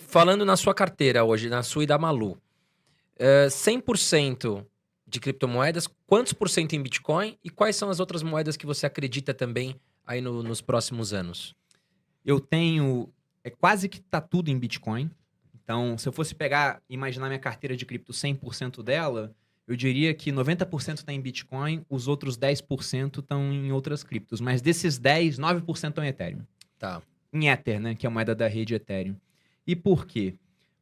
Falando na sua carteira hoje, na sua e da Malu, 100% de criptomoedas, quantos por cento em Bitcoin e quais são as outras moedas que você acredita também aí nos próximos anos? Eu tenho... quase que tá tudo em Bitcoin. Então, se eu fosse imaginar minha carteira de cripto 100% dela, eu diria que 90% está em Bitcoin, os outros 10% estão em outras criptos. Mas desses 10, 9% estão em Ethereum. Tá. Em Ether, né? Que é a moeda da rede Ethereum. E por quê?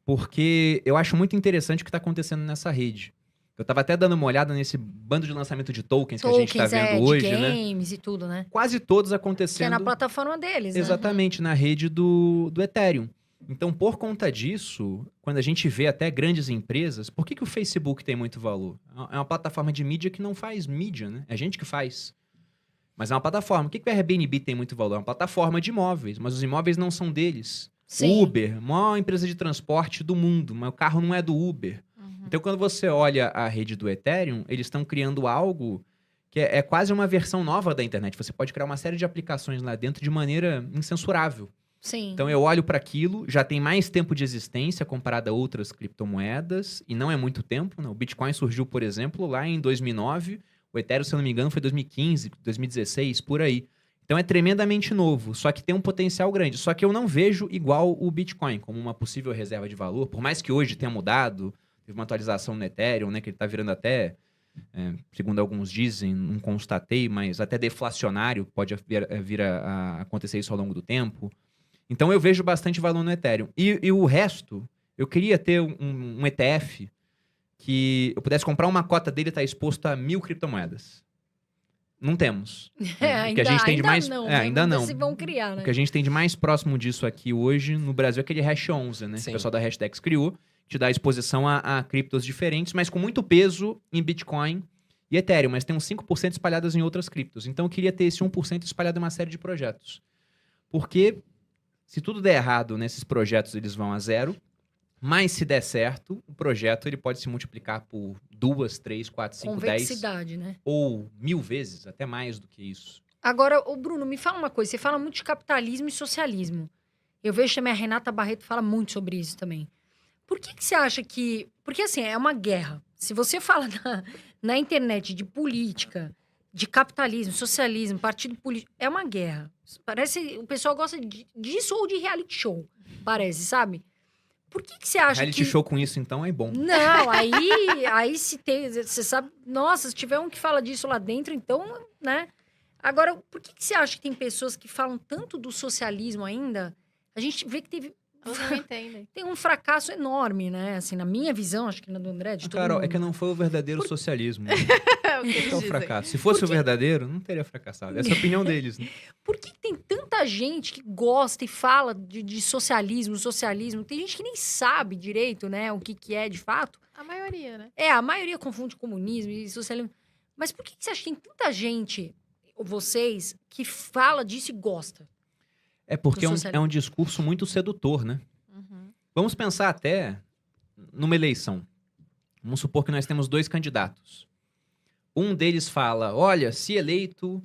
Porque eu acho muito interessante o que está acontecendo nessa rede. Eu estava até dando uma olhada nesse bando de lançamento de tokens que a gente está vendo hoje, de né? games e tudo, né? Quase todos Que é acontecendo... na plataforma deles, né? Exatamente, na rede do Ethereum. Então, por conta disso, quando a gente vê até grandes empresas, por que o Facebook tem muito valor? É uma plataforma de mídia que não faz mídia, né? É a gente que faz. Mas é uma plataforma. Por que o Airbnb tem muito valor? É uma plataforma de imóveis, mas os imóveis não são deles. Sim. Uber, maior empresa de transporte do mundo, mas o carro não é do Uber. Então, quando você olha a rede do Ethereum, eles estão criando algo que é quase uma versão nova da internet. Você pode criar uma série de aplicações lá dentro de maneira incensurável. Sim. Então, eu olho para aquilo, já tem mais tempo de existência comparado a outras criptomoedas, e não é muito tempo, né? O Bitcoin surgiu, por exemplo, lá em 2009, o Ethereum, se eu não me engano, foi 2015, 2016, por aí. Então, é tremendamente novo, só que tem um potencial grande. Só que eu não vejo igual o Bitcoin como uma possível reserva de valor, por mais que hoje tenha mudado, teve uma atualização no Ethereum, né, que ele está virando até, segundo alguns dizem, não constatei, mas até deflacionário, pode vir a acontecer isso ao longo do tempo. Então, eu vejo bastante valor no Ethereum. E o resto, eu queria ter um ETF que eu pudesse comprar uma cota dele e estar exposto a 1000 criptomoedas. Não temos. O que a gente tem de mais... não, ainda não. Se vão criar, né? O que a gente tem de mais próximo disso aqui hoje no Brasil é aquele Hash 11, né? Sim. Que o pessoal da Hashdex criou. Te dá exposição a criptos diferentes, mas com muito peso em Bitcoin e Ethereum. Mas tem uns 5% espalhados em outras criptos. Então, eu queria ter esse 1% espalhado em uma série de projetos. Porque... se tudo der errado nesses projetos, eles vão a zero. Mas se der certo, o projeto ele pode se multiplicar por 2, 3, 4, 5, 10. Convexidade, né? Ou 1000 vezes, até mais do que isso. Agora, o Bruno, me fala uma coisa. Você fala muito de capitalismo e socialismo. Eu vejo também a Renata Barreto fala muito sobre isso também. Por que você acha que... porque, assim, é uma guerra. Se você fala na internet de política, de capitalismo, socialismo, partido político, é uma guerra. Parece... o pessoal gosta disso ou de reality show, parece, sabe? Por que você acha Reality show com isso, então, é bom. Não, aí se tem... você sabe... nossa, se tiver um que fala disso lá dentro, então, né? Agora, por que você acha que tem pessoas que falam tanto do socialismo ainda? A gente vê que teve... elas não entendem. tem um fracasso enorme, né? Assim, na minha visão, acho que na do André, de todo Carol, mundo. é que não foi o verdadeiro socialismo. Né? É o que eles É o dizem. fracasso. Se fosse o verdadeiro, não teria fracassado. Essa é a opinião deles. Né? Por que tem tanta gente que gosta e fala de socialismo? Tem gente que nem sabe direito, né? O que é de fato. A maioria, né? A maioria confunde comunismo e socialismo. Mas por que você acha que tem tanta gente, vocês, que fala disso e gosta? É porque Do é socialismo. um discurso muito sedutor, né? Vamos pensar até numa eleição. Vamos supor que nós temos 2 candidatos. Um deles fala, olha, se eleito,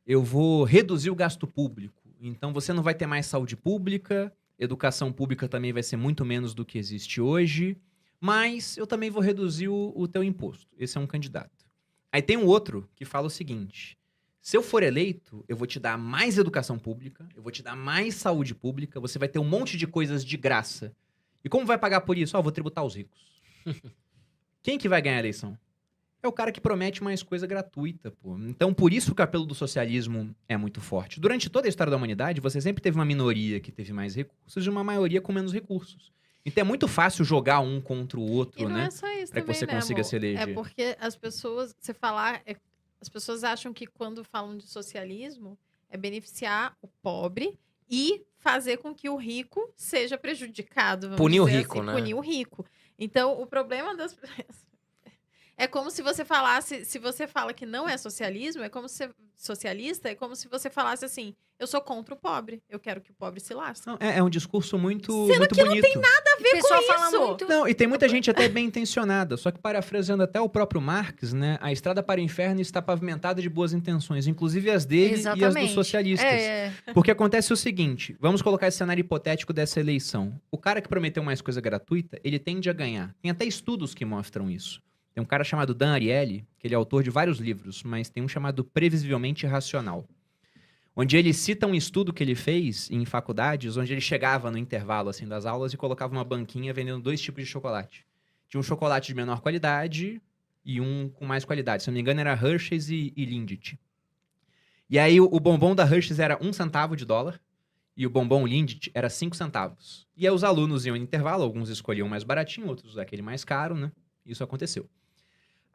eu vou reduzir o gasto público. Então, você não vai ter mais saúde pública, educação pública também vai ser muito menos do que existe hoje, mas eu também vou reduzir o teu imposto. Esse é um candidato. Aí tem um outro que fala o seguinte, se eu for eleito, eu vou te dar mais educação pública, eu vou te dar mais saúde pública, você vai ter um monte de coisas de graça. E como vai pagar por isso? Eu vou tributar os ricos. Quem que vai ganhar a eleição? É o cara que promete mais coisa gratuita, pô. Então, por isso que o apelo do socialismo é muito forte. Durante toda a história da humanidade, você sempre teve uma minoria que teve mais recursos e uma maioria com menos recursos. Então, é muito fácil jogar um contra o outro, E não né? é só isso Pra que também, você né, consiga amor? se eleger. É porque as pessoas, você falar, as pessoas acham que quando falam de socialismo, é beneficiar o pobre e fazer com que o rico seja prejudicado. Vamos Punir o dizer rico, assim, né? Punir o rico. Então, o problema das... É como se você falasse, se você fala que não é socialismo, é como se socialista, é como se você falasse assim, eu sou contra o pobre, eu quero que o pobre se lasque. Não, é um discurso muito, Sendo muito que bonito. não tem nada a O ver pessoal com fala isso. muito. Não, e tem muita gente até bem intencionada, só que parafraseando até o próprio Marx, né? A estrada para o inferno está pavimentada de boas intenções, inclusive as dele e as dos Exatamente. socialistas. Porque acontece o seguinte, vamos colocar esse cenário hipotético dessa eleição. O cara que prometeu mais coisa gratuita, ele tende a ganhar. Tem até estudos que mostram isso. Tem um cara chamado Dan Ariely, que ele é autor de vários livros, mas tem um chamado Previsivelmente Racional, onde ele cita um estudo que ele fez em faculdades, onde ele chegava no intervalo assim das aulas e colocava uma banquinha vendendo 2 tipos de chocolate. Tinha um chocolate de menor qualidade e um com mais qualidade. Se não me engano, era Hershey's e Lindt. E aí o bombom da Hershey's era 1 centavo de dólar e o bombom Lindt era 5 centavos. E aí os alunos iam no intervalo, alguns escolhiam o mais baratinho, outros aquele mais caro, né? Isso aconteceu.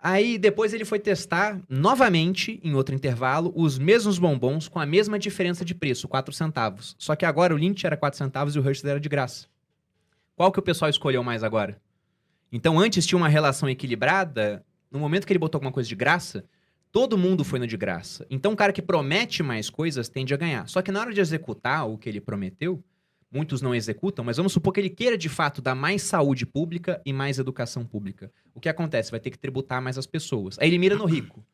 Aí depois ele foi testar novamente, em outro intervalo, os mesmos bombons com a mesma diferença de preço, 4 centavos. Só que agora o Lindt era 4 centavos e o Hershey's era de graça. Qual que o pessoal escolheu mais agora? Então antes tinha uma relação equilibrada, no momento que ele botou alguma coisa de graça, todo mundo foi no de graça. Então o cara que promete mais coisas tende a ganhar. Só que na hora de executar o que ele prometeu, muitos não executam, mas vamos supor que ele queira de fato dar mais saúde pública e mais educação pública. O que acontece? Vai ter que tributar mais as pessoas. Aí ele mira no rico.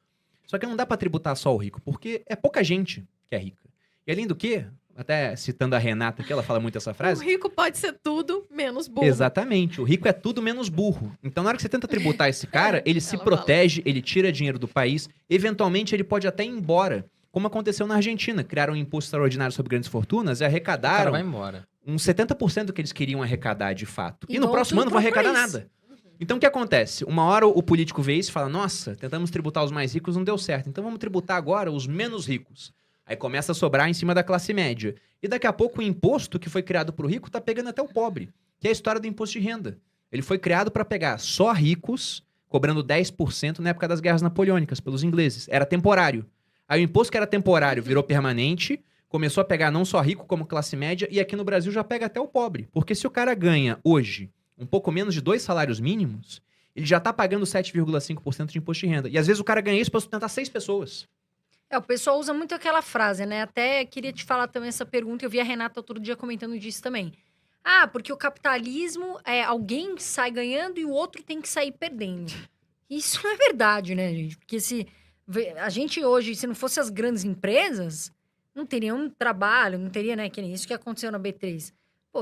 Só que não dá pra tributar só o rico, porque é pouca gente que é rica. E além do que, até citando a Renata, que ela fala muito essa O frase. rico pode ser tudo menos burro. Exatamente. O rico é tudo menos burro. Então, na hora que você tenta tributar esse cara, ele se Ela protege, ele tira dinheiro do país. Eventualmente, ele pode até ir embora. Como aconteceu na Argentina. Criaram um imposto extraordinário sobre grandes fortunas e O cara arrecadaram vai embora. uns 70% do que eles queriam arrecadar de fato. E E no vão próximo ano tudo não vão pro arrecadar país. nada. Então o que acontece? Uma hora o político vê isso e fala, nossa, tentamos tributar os mais ricos, não deu certo. Então vamos tributar agora os menos ricos. Aí começa a sobrar em cima da classe média. E daqui a pouco o imposto que foi criado pro rico tá pegando até o pobre. Que é a história do imposto de renda. Ele foi criado para pegar só ricos, cobrando 10% na época das guerras napoleônicas, pelos ingleses. Era temporário. Aí o imposto que era temporário virou permanente, começou a pegar não só rico como classe média, e aqui no Brasil já pega até o pobre. Porque se o cara ganha hoje um pouco menos de 2 salários mínimos, ele já tá pagando 7,5% de imposto de renda. E às vezes o cara ganha isso para sustentar 6 pessoas. O pessoal usa muito aquela frase, né? Até queria te falar também essa pergunta, eu vi a Renata outro dia comentando disso também. Ah, porque o capitalismo, alguém sai ganhando e o outro tem que sair perdendo. Isso não é verdade, né, gente? Porque se a gente hoje, se não fosse as grandes empresas, não teria um trabalho, não teria, né? Que nem isso que aconteceu na B3. Pô,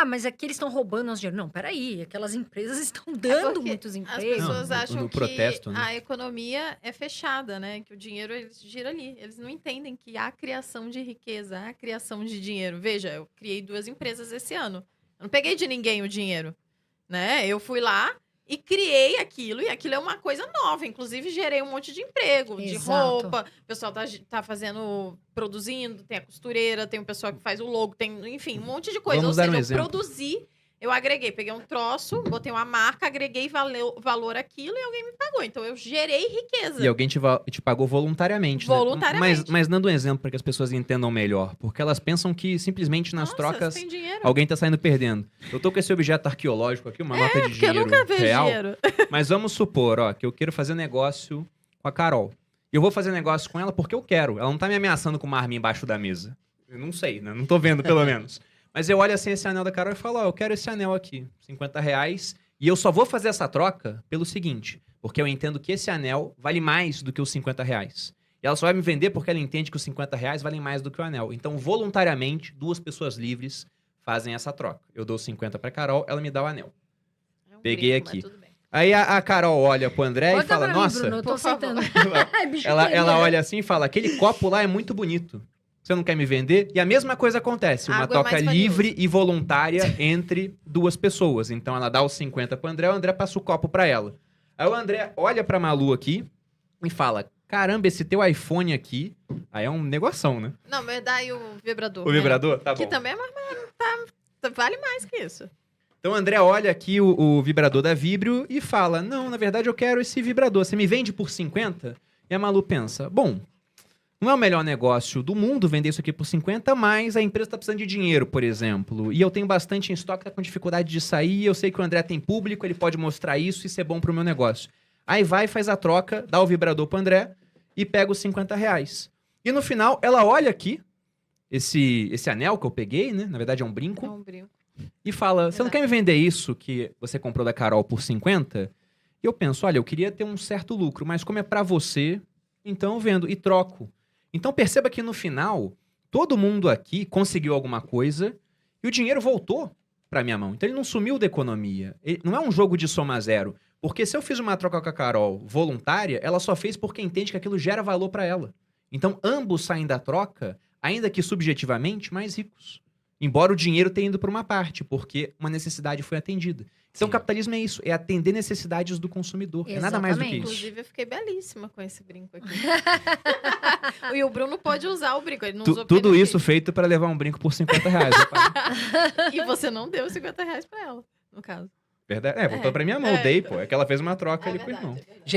mas aqui eles estão roubando nosso dinheiro. Não, peraí, aquelas empresas estão dando porque muitos As empregos. pessoas Não, acham no que protesto, né? a economia é fechada, né? Que o dinheiro ele gira ali. Eles não entendem que há criação de riqueza, há criação de dinheiro. Veja, eu criei 2 empresas esse ano. Eu não peguei de ninguém o dinheiro, né? Eu fui lá e criei aquilo, e aquilo é uma coisa nova. Inclusive, gerei um monte de emprego, de Exato. roupa. O pessoal tá fazendo, produzindo, tem a costureira, tem o pessoal que faz o logo, tem, enfim, um monte de coisa. Vamos Ou dar um seja, eu exemplo. produzi, eu agreguei, peguei um troço, botei uma marca, agreguei valor àquilo e alguém me pagou. Então, eu gerei riqueza. E alguém te pagou voluntariamente, né? Voluntariamente. Mas dando um exemplo para que as pessoas entendam melhor. Porque elas pensam que simplesmente nas Nossa, trocas você tem dinheiro. alguém tá saindo perdendo. Eu tô com esse objeto arqueológico aqui, uma nota de Porque eu dinheiro nunca vejo real. dinheiro. Mas vamos supor, ó, que eu quero fazer negócio com a Carol. Eu vou fazer negócio com ela porque eu quero. Ela não tá me ameaçando com uma arma embaixo da mesa. Eu não sei, né? Não tô vendo, pelo menos. Mas eu olho assim esse anel da Carol e falo, ó, eu quero esse anel aqui, R$50. E eu só vou fazer essa troca pelo seguinte, porque eu entendo que esse anel vale mais do que os R$50. E ela só vai me vender porque ela entende que os R$50 valem mais do que o anel. Então, voluntariamente, 2 pessoas livres fazem essa troca. Eu dou 50 pra Carol, ela me dá o anel. É um Peguei brinco, aqui. mas tudo bem. Aí a Carol olha pro André Pode e dar fala, pra mim, nossa... Bruno, eu tô por favor. aceitando. Ai, bicho Ela querido. olha assim e fala, aquele copo lá é muito bonito. Você não quer me vender? E a mesma coisa acontece. Uma Água é troca mais valioso. livre e voluntária entre 2 pessoas. Então ela dá os 50 pro André, o André passa o copo pra ela. Aí o André olha pra Malu aqui e fala, caramba, esse teu iPhone aqui... Aí é um negoção, né? Não, mas daí o vibrador. O vibrador? Tá Que bom. também é mais barato, vale mais que isso. Então o André olha aqui o vibrador da Vibrio e fala, não, na verdade eu quero esse vibrador. Você me vende por 50? E a Malu pensa, bom... Não é o melhor negócio do mundo vender isso aqui por 50, mas a empresa está precisando de dinheiro, por exemplo. E eu tenho bastante em estoque, tá com dificuldade de sair. Eu sei que o André tem público, ele pode mostrar isso e ser bom pro meu negócio. Aí vai, faz a troca, dá o vibrador pro André e pega os 50 reais. E no final, ela olha aqui, esse anel que eu peguei, né? Na verdade é um brinco. É um brinco. E fala, você não quer me vender isso que você comprou da Carol por 50? E eu penso, olha, eu queria ter um certo lucro, mas como é pra você, então eu vendo e troco. Então perceba que no final, todo mundo aqui conseguiu alguma coisa e o dinheiro voltou pra minha mão. Então ele não sumiu da economia. Não é um jogo de soma zero. Porque se eu fiz uma troca com a Carol voluntária, ela só fez porque entende que aquilo gera valor pra ela. Então ambos saem da troca, ainda que subjetivamente, mais ricos. Embora o dinheiro tenha ido para uma parte, porque uma necessidade foi atendida. Então, Sim. o capitalismo é isso, é atender necessidades do consumidor. É nada mais do que Exatamente. isso. Inclusive, eu fiquei belíssima com esse brinco aqui. E o Bruno pode usar o brinco, ele não usou porque Tudo não isso feito para levar um brinco por 50 reais. quis. E você não deu 50 reais pra ela, no caso. Verdade? Voltou É. pra minha mão, eu É, dei, então. pô. É que ela fez uma troca ali com o verdade, irmão. é verdade.